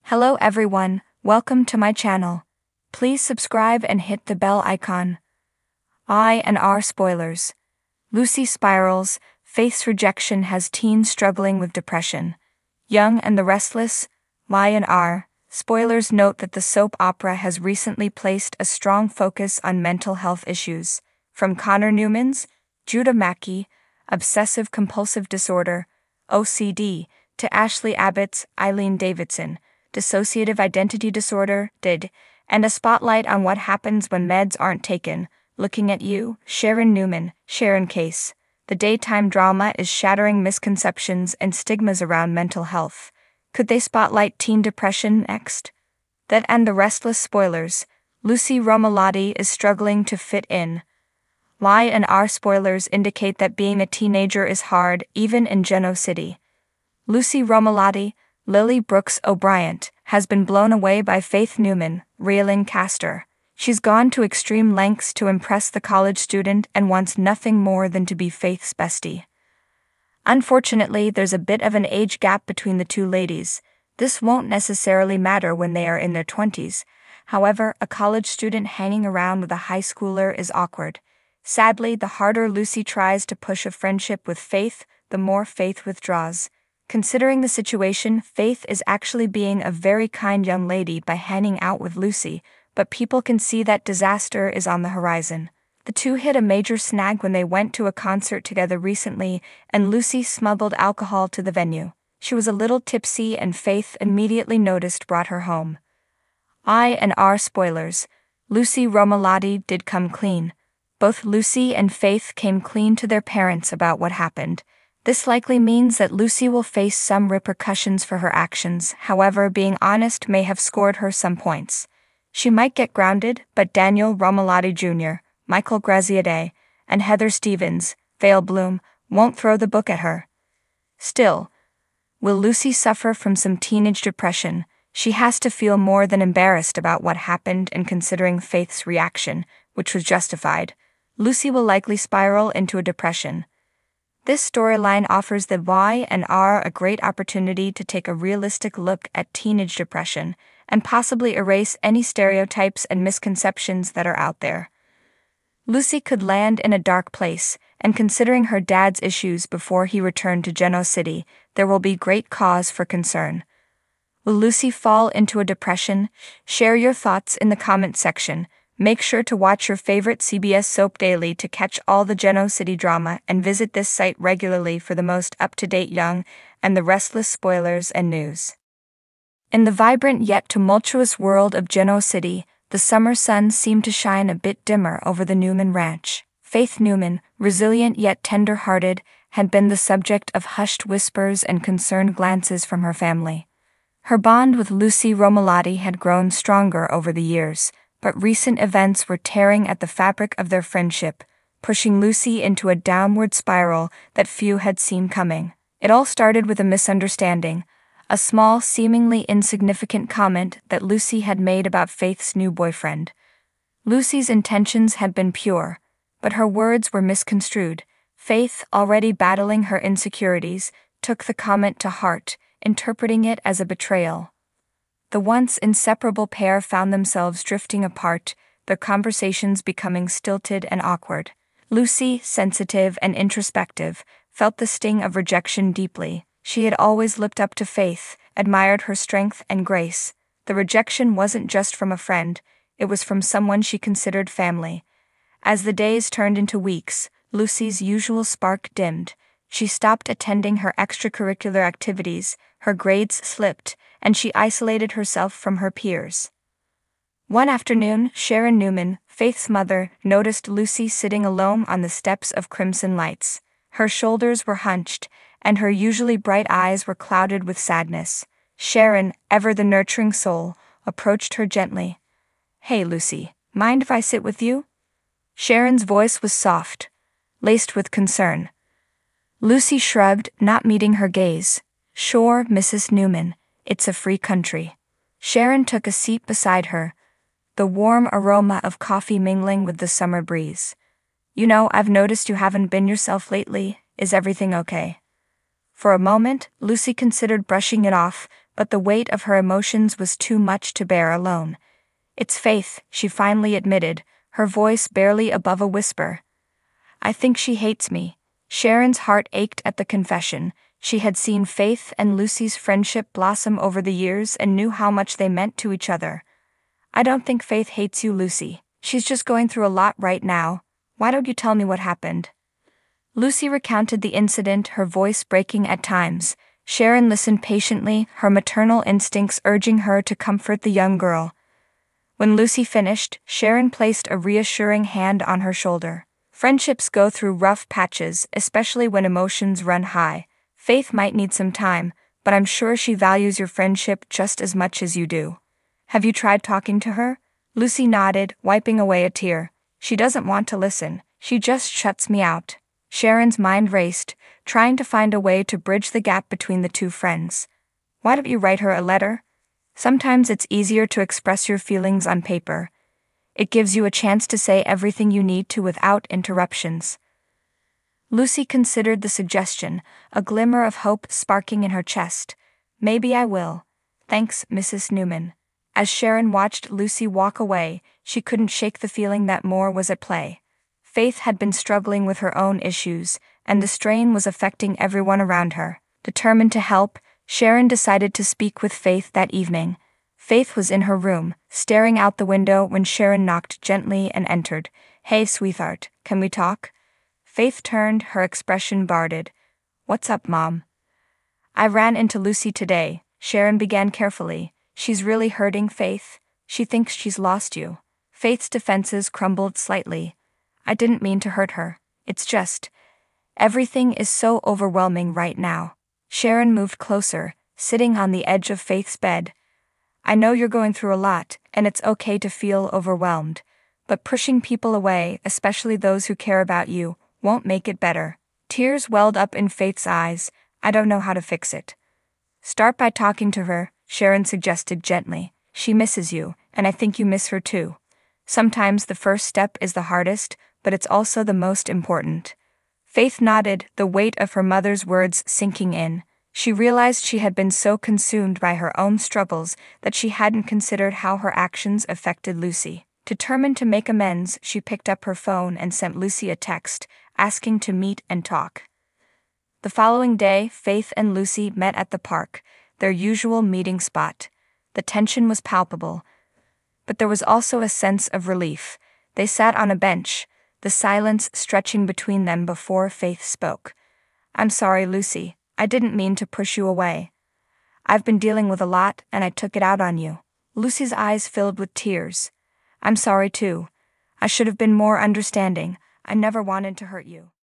Hello everyone, welcome to my channel. Please subscribe and hit the bell icon. I&R spoilers. Lucy spirals, Faith's rejection has teens struggling with depression. Young and the Restless, Y&R. Spoilers note that the soap opera has recently placed a strong focus on mental health issues, from Connor Newman's, Judah Mackey, obsessive-compulsive disorder, OCD, to Ashley Abbott's, Eileen Davidson, dissociative identity disorder, DID, and a spotlight on what happens when meds aren't taken. Looking at You, Sharon Newman, Sharon Case. The daytime drama is shattering misconceptions and stigmas around mental health. Could they spotlight teen depression next? That and the Restless spoilers. Lucy Romalotti is struggling to fit in. Y&R spoilers indicate that being a teenager is hard, even in Geno City. Lucy Romalotti, Lily Brooks O'Brien, has been blown away by Faith Newman, Raylan Castor. She's gone to extreme lengths to impress the college student and wants nothing more than to be Faith's bestie. Unfortunately, there's a bit of an age gap between the two ladies. This won't necessarily matter when they are in their 20s. However, a college student hanging around with a high schooler is awkward. Sadly, the harder Lucy tries to push a friendship with Faith, the more Faith withdraws. Considering the situation, Faith is actually being a very kind young lady by hanging out with Lucy, but people can see that disaster is on the horizon. The two hit a major snag when they went to a concert together recently, and Lucy smuggled alcohol to the venue. She was a little tipsy and Faith immediately noticed brought her home. I&R spoilers. Lucy Romalotti did come clean. Both Lucy and Faith came clean to their parents about what happened. This likely means that Lucy will face some repercussions for her actions, however, being honest may have scored her some points. She might get grounded, but Daniel Romalotti Jr., Michael Graziadei, and Heather Stevens, Vale Bloom, won't throw the book at her. Still, will Lucy suffer from some teenage depression? She has to feel more than embarrassed about what happened, and considering Faith's reaction, which was justified, Lucy will likely spiral into a depression. This storyline offers the Y&R a great opportunity to take a realistic look at teenage depression and possibly erase any stereotypes and misconceptions that are out there. Lucy could land in a dark place, and considering her dad's issues before he returned to Geno City, there will be great cause for concern. Will Lucy fall into a depression? Share your thoughts in the comment section. Make sure to watch your favorite CBS soap daily to catch all the Geno City drama, and visit this site regularly for the most up-to-date Young and the Restless spoilers and news. In the vibrant yet tumultuous world of Geno City, the summer sun seemed to shine a bit dimmer over the Newman ranch. Faith Newman, resilient yet tender-hearted, had been the subject of hushed whispers and concerned glances from her family. Her bond with Lucy Romalotti had grown stronger over the years, but recent events were tearing at the fabric of their friendship, pushing Lucy into a downward spiral that few had seen coming. It all started with a misunderstanding, a small, seemingly insignificant comment that Lucy had made about Faith's new boyfriend. Lucy's intentions had been pure, but her words were misconstrued. Faith, already battling her insecurities, took the comment to heart, interpreting it as a betrayal. The once inseparable pair found themselves drifting apart, their conversations becoming stilted and awkward. Lucy, sensitive and introspective, felt the sting of rejection deeply. She had always looked up to Faith, admired her strength and grace. The rejection wasn't just from a friend, it was from someone she considered family. As the days turned into weeks, Lucy's usual spark dimmed. She stopped attending her extracurricular activities, her grades slipped, and she isolated herself from her peers. One afternoon, Sharon Newman, Faith's mother, noticed Lucy sitting alone on the steps of Crimson Lights. Her shoulders were hunched, and her usually bright eyes were clouded with sadness. Sharon, ever the nurturing soul, approached her gently. "Hey, Lucy, mind if I sit with you?" Sharon's voice was soft, laced with concern. Lucy shrugged, not meeting her gaze. "Sure, Mrs. Newman. It's a free country." Sharon took a seat beside her, the warm aroma of coffee mingling with the summer breeze. "You know, I've noticed you haven't been yourself lately. Is everything okay?" For a moment, Lucy considered brushing it off, but the weight of her emotions was too much to bear alone. "It's Faith," she finally admitted, her voice barely above a whisper. "I think she hates me." Sharon's heart ached at the confession. She had seen Faith and Lucy's friendship blossom over the years and knew how much they meant to each other. "I don't think Faith hates you, Lucy. She's just going through a lot right now. Why don't you tell me what happened?" Lucy recounted the incident, her voice breaking at times. Sharon listened patiently, her maternal instincts urging her to comfort the young girl. When Lucy finished, Sharon placed a reassuring hand on her shoulder. "Friendships go through rough patches, especially when emotions run high. Faith might need some time, but I'm sure she values your friendship just as much as you do. Have you tried talking to her?" Lucy nodded, wiping away a tear. "She doesn't want to listen. She just shuts me out." Sharon's mind raced, trying to find a way to bridge the gap between the two friends. "Why don't you write her a letter? Sometimes it's easier to express your feelings on paper. It gives you a chance to say everything you need to without interruptions." Lucy considered the suggestion, a glimmer of hope sparking in her chest. "Maybe I will. Thanks, Mrs. Newman." As Sharon watched Lucy walk away, she couldn't shake the feeling that more was at play. Faith had been struggling with her own issues, and the strain was affecting everyone around her. Determined to help, Sharon decided to speak with Faith that evening. Faith was in her room, staring out the window when Sharon knocked gently and entered. "Hey, sweetheart, can we talk?" Faith turned, her expression guarded. "What's up, Mom?" "I ran into Lucy today," Sharon began carefully. "She's really hurting, Faith. She thinks she's lost you." Faith's defenses crumbled slightly. "I didn't mean to hurt her. It's just, everything is so overwhelming right now." Sharon moved closer, sitting on the edge of Faith's bed. "I know you're going through a lot, and it's okay to feel overwhelmed. But pushing people away, especially those who care about you, won't make it better." Tears welled up in Faith's eyes. "I don't know how to fix it." "Start by talking to her," Sharon suggested gently. "She misses you, and I think you miss her too. Sometimes the first step is the hardest, but it's also the most important." Faith nodded, the weight of her mother's words sinking in. She realized she had been so consumed by her own struggles that she hadn't considered how her actions affected Lucy. Determined to make amends, she picked up her phone and sent Lucy a text, asking to meet and talk. The following day, Faith and Lucy met at the park, their usual meeting spot. The tension was palpable, but there was also a sense of relief. They sat on a bench, the silence stretching between them before Faith spoke. "I'm sorry, Lucy. I didn't mean to push you away. I've been dealing with a lot, and I took it out on you." Lucy's eyes filled with tears. "I'm sorry too. I should have been more understanding. I never wanted to hurt you."